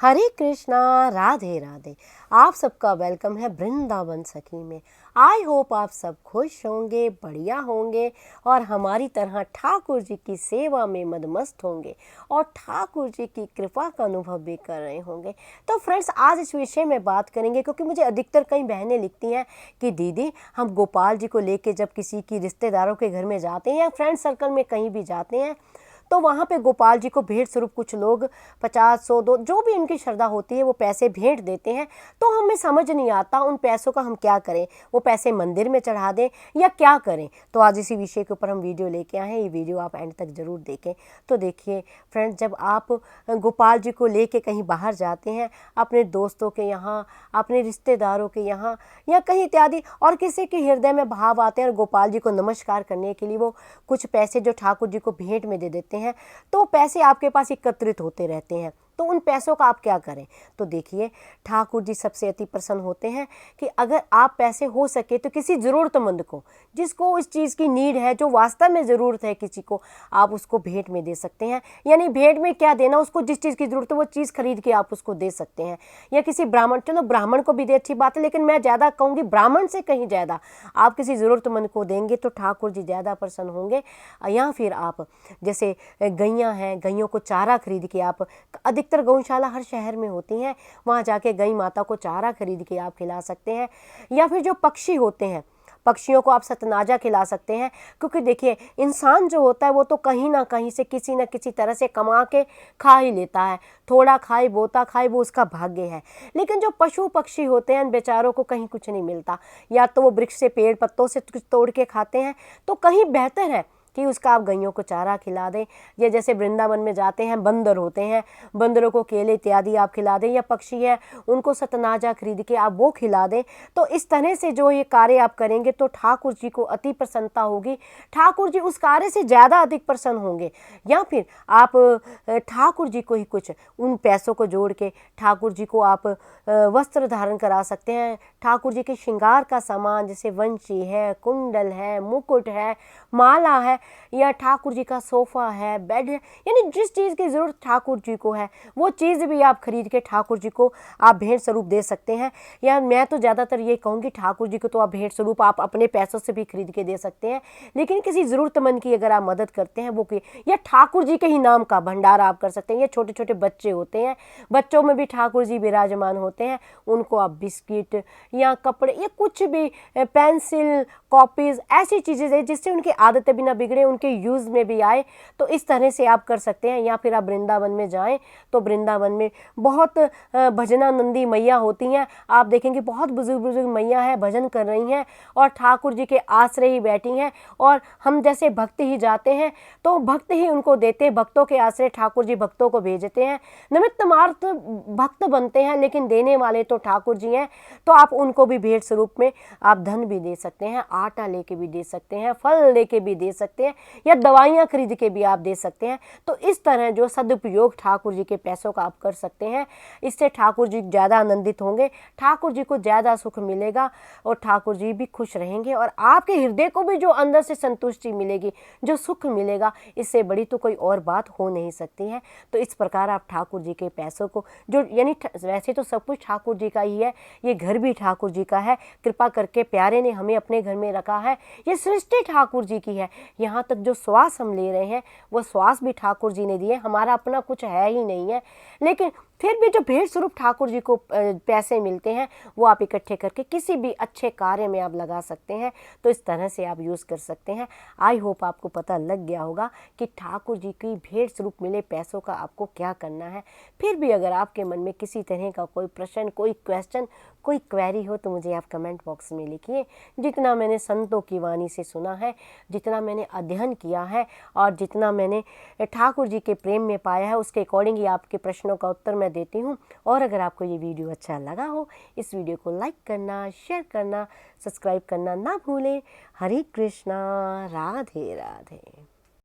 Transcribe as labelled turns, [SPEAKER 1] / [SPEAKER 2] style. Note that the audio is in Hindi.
[SPEAKER 1] हरे कृष्णा, राधे राधे। आप सबका वेलकम है वृंदावन सखी में। आई होप आप सब खुश होंगे, बढ़िया होंगे और हमारी तरह ठाकुर जी की सेवा में मदमस्त होंगे और ठाकुर जी की कृपा का अनुभव भी कर रहे होंगे। तो फ्रेंड्स, आज इस विषय में बात करेंगे क्योंकि मुझे अधिकतर कई बहनें लिखती हैं कि दीदी, हम गोपाल जी को लेके जब किसी की रिश्तेदारों के घर में जाते हैं या फ्रेंड सर्कल में कहीं भी जाते हैं तो वहाँ पे गोपाल जी को भेंट स्वरूप कुछ लोग 50, 100, 2 जो भी उनकी श्रद्धा होती है वो पैसे भेंट देते हैं। तो हमें समझ नहीं आता उन पैसों का हम क्या करें, वो पैसे मंदिर में चढ़ा दें या क्या करें। तो आज इसी विषय के ऊपर हम वीडियो लेके आए हैं। ये वीडियो आप एंड तक ज़रूर देखें। तो देखिए फ्रेंड्स, जब आप गोपाल जी को लेके कहीं बाहर जाते हैं, अपने दोस्तों के यहाँ, अपने रिश्तेदारों के यहाँ या कहीं इत्यादि, और किसी के हृदय में भाव आते हैं और गोपाल जी को नमस्कार करने के लिए वो कुछ पैसे जो ठाकुर जी को भेंट में दे देते हैं, तो पैसे आपके पास एकत्रित होते रहते हैं। तो उन पैसों का आप क्या करें? तो देखिए, ठाकुर जी सबसे अति प्रसन्न होते हैं कि अगर आप पैसे हो सके तो किसी ज़रूरतमंद को, जिसको इस चीज़ की नीड है, जो वास्तव में ज़रूरत है किसी को, आप उसको भेंट में दे सकते हैं। यानी भेंट में क्या देना, उसको जिस चीज़ की ज़रूरत है वो चीज़ खरीद के आप उसको दे सकते हैं। या किसी ब्राह्मण, चलो ब्राह्मण को भी दे, अच्छी बात है, लेकिन मैं ज़्यादा कहूँगी ब्राह्मण से कहीं ज़्यादा आप किसी ज़रूरतमंद को देंगे तो ठाकुर जी ज़्यादा प्रसन्न होंगे। या फिर आप जैसे गैयाँ हैं, गैयों को चारा खरीद के आप, अधिकतर गौशाला हर शहर में होती हैं, वहाँ जाके गई माता को चारा खरीद के आप खिला सकते हैं। या फिर जो पक्षी होते हैं, पक्षियों को आप सतनाजा खिला सकते हैं। क्योंकि देखिए, इंसान जो होता है वो तो कहीं ना कहीं से किसी न किसी तरह से कमा के खा ही लेता है, थोड़ा खाए बोता खाए, वो उसका भाग्य है। लेकिन जो पशु पक्षी होते हैं, बेचारों को कहीं कुछ नहीं मिलता, या तो वो वृक्ष से, पेड़ पत्तों से कुछ तोड़ के खाते हैं। तो कहीं बेहतर है कि उसका आप गैयों को चारा खिला दें। या जैसे वृंदावन में जाते हैं, बंदर होते हैं, बंदरों को केले इत्यादि आप खिला दें, या पक्षी है उनको सतनाजा खरीद के आप वो खिला दें। तो इस तरह से जो ये कार्य आप करेंगे तो ठाकुर जी को अति प्रसन्नता होगी, ठाकुर जी उस कार्य से ज़्यादा अधिक प्रसन्न होंगे। या फिर आप ठाकुर जी को ही कुछ उन पैसों को जोड़ के ठाकुर जी को आप वस्त्र धारण करा सकते हैं। ठाकुर जी के श्रृंगार का सामान जैसे वंशी है, कुंडल है, मुकुट है, माला है, या ठाकुर जी का सोफ़ा है, बेड है, यानी जिस चीज़ की ज़रूरत ठाकुर जी को है वो चीज़ भी आप खरीद के ठाकुर जी को आप भेंट स्वरूप दे सकते हैं। या मैं तो ज़्यादातर ये कहूँगी, ठाकुर जी को तो आप भेंट स्वरूप आप अपने पैसों से भी खरीद के दे सकते हैं, लेकिन किसी ज़रूरतमंद की अगर आप मदद करते हैं वो, या ठाकुर जी के ही नाम का भंडारा आप कर सकते हैं। या छोटे छोटे बच्चे होते हैं, बच्चों में भी ठाकुर जी विराजमान होते हैं, उनको आप बिस्किट या कपड़े या कुछ भी, पेंसिल, कॉपीज़, ऐसी चीज़ें दें जिससे उनकी आदतें भी ना बिगड़े, उनके यूज़ में भी आए। तो इस तरह से आप कर सकते हैं। या फिर आप वृंदावन में जाएं तो वृंदावन में बहुत भजनानंदी मैया होती हैं। आप देखेंगे बहुत बुजुर्ग बुजुर्ग मैया है, भजन कर रही हैं और ठाकुर जी के आश्रय ही बैठी हैं। और हम जैसे भक्त ही जाते हैं तो भक्त ही उनको देते हैं, भक्तों के आश्रय ठाकुर जी भक्तों को भेजते हैं। निमित्त मात्र भक्त बनते हैं लेकिन देने वाले तो ठाकुर जी हैं। तो आप उनको भी भेंट स्वरूप में आप धन भी दे सकते हैं, आटा लेके भी दे सकते हैं, फल लेके भी दे सकते हैं, या दवाइयाँ खरीद के भी आप दे सकते हैं। तो इस तरह जो सदुपयोग ठाकुर जी के पैसों का आप कर सकते हैं, इससे ठाकुर जी ज़्यादा आनंदित होंगे, ठाकुर जी को ज़्यादा सुख मिलेगा और ठाकुर जी भी खुश रहेंगे और आपके हृदय को भी जो अंदर से संतुष्टि मिलेगी, जो सुख मिलेगा, इससे बड़ी तो कोई और बात हो नहीं सकती है। तो इस प्रकार आप ठाकुर जी के पैसों को, जो यानी वैसे तो सब कुछ ठाकुर जी का ही है, ये घर भी ठाकुर जी का है, कृपा करके प्यारे ने हमें अपने घर में रखा है, ये सृष्टि ठाकुर जी की है। यहाँ तक जो श्वास हम ले रहे हैं वो श्वास भी ठाकुर जी ने दिए, हमारा अपना कुछ है ही नहीं है। लेकिन फिर भी जो भेंट स्वरूप ठाकुर जी को पैसे मिलते हैं वो आप इकट्ठे करके किसी भी अच्छे कार्य में आप लगा सकते हैं। तो इस तरह से आप यूज़ कर सकते हैं। आई होप आपको पता लग गया होगा कि ठाकुर जी की भेंट स्वरूप मिले पैसों का आपको क्या करना है। फिर भी अगर आपके मन में किसी तरह का कोई प्रश्न, कोई क्वेश्चन, कोई क्वेरी हो तो मुझे आप कमेंट बॉक्स में लिखिए। जितना मैंने संतों की वाणी से सुना है, जितना मैंने अध्ययन किया है और जितना मैंने ठाकुर जी के प्रेम में पाया है, उसके अकॉर्डिंग ही आपके प्रश्नों का उत्तर मैं देती हूँ। और अगर आपको ये वीडियो अच्छा लगा हो, इस वीडियो को लाइक करना, शेयर करना, सब्सक्राइब करना ना भूलें। हरे कृष्णा, राधे राधे।